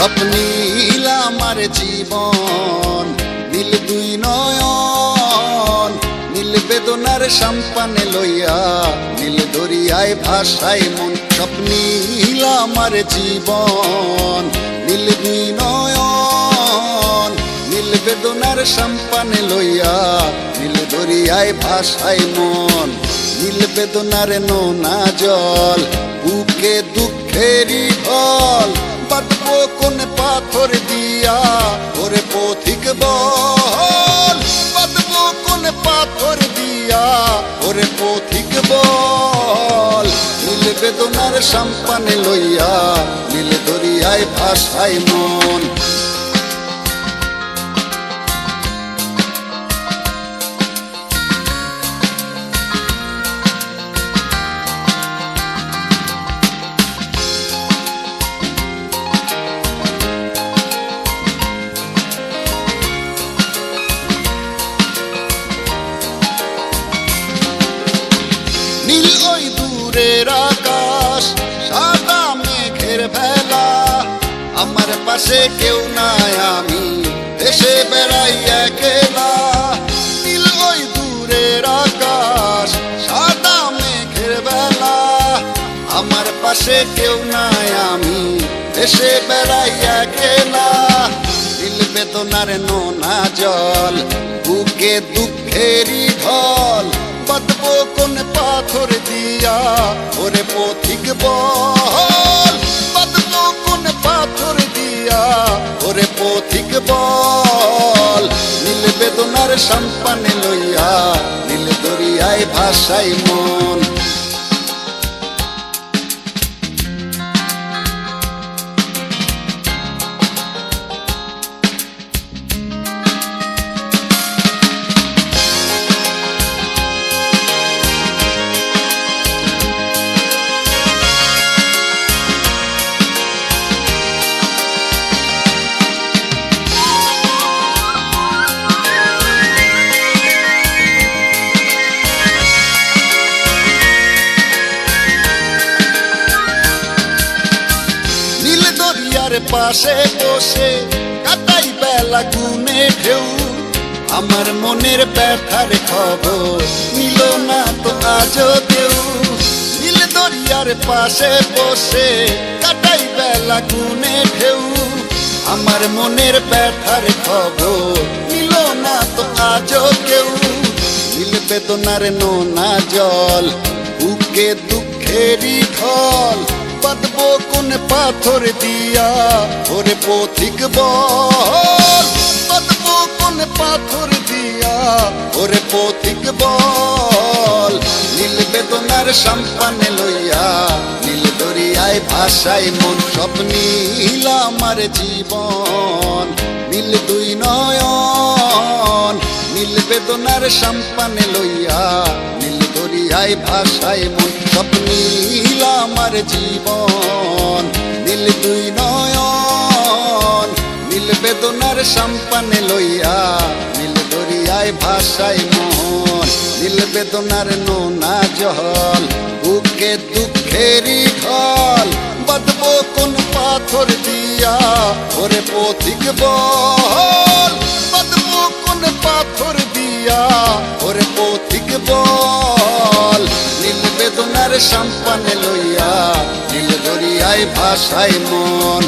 সব নীল আমার জীবন, নীল দুই নয়ন, নীল বেদনার সম্পানে লইয়া, নীল দরিয়ায় ভাসায় মন। সব নীল আমার জীবন, নীল দুই নয়ন, নীল বেদনার সম্পানে লইয়া, নীল দরিয়ায় ভাসায় মন। নীল বেদনার নোনা জল, বুকে দুঃখেরই ঢল, বাঁধবো কোন পাথর দিয়া ওরে পথিক বল, বাঁধবো কোন পাথর দিয়া ওরে পথিক বল। নীল বেদনার সম্পানে লইয়া, নীল দরিয়ায় ভাসায় মন। নীল ওই দূরের আকাশ, সাদা মেঘের ভেলা, আমার পাশে কেউ নাই, আমি দেশে বেড়াই একলা। নীল ওই দূরের আকাশ, সাদা মেঘের ভেলা, আমার পাশে কেউ নাই, আমি দেশে বেড়াই একলা। নীল বেদনার নোনা জল, বুকে দুঃখেরই ঢল, বাঁধবো কোন পাথর দিয়া ওরে পথিক বল, বাঁধবো কোন পাথর দিয়া ওরে পথিক বল। নীল বেদনার সম্পানে লইয়া, নীল দরিয়ায় ভাসায় মন। পাশে বসে কাটাই বেলা গুনে ঢেউ, আমার মনের ব্যথার খবর নিল না তো আজও কেউ। নীল দরিয়ার পাশে বসে কাটাই বেলা গুনে ঢেউ, আমার মনের ব্যথার খবর নিল না তো আজও কেউ। নীল বেদনার নোনা জল, বুকে দুঃখেরই ঢল, বাঁধবো কোন পাথর দিয়া ওরে পথিক বল, বাঁধবো কোন পাথর দিয়া ওরে পথিক বল। নীল বেদনার সম্পানে লইয়া, নীল দরিয়ায় ভাসায় মন। সব নীল আমার জীবন, নীল দুই নয়ন, নীল বেদনার সম্পানে লইয়া, নীল দরিয়ায় ভাসায় মন। সব নীল আমার জীবন, নীল দুই নয়ন, নীল বেদনার সম্পানে লইয়া, নীল দরিয়ায় ভাসায় মন। নীল বেদনার নোনা জল, বুকে দুঃখেরই ঢল, বাঁধবো কোন পাথর দিয়া ওরে পথিক বল, বাঁধবো কোন পাথর দিয়া ওরে পথিক বল। নীল বেদনার সম্পানে লইয়া, নীল দরিয়ায় ভাসায় মন।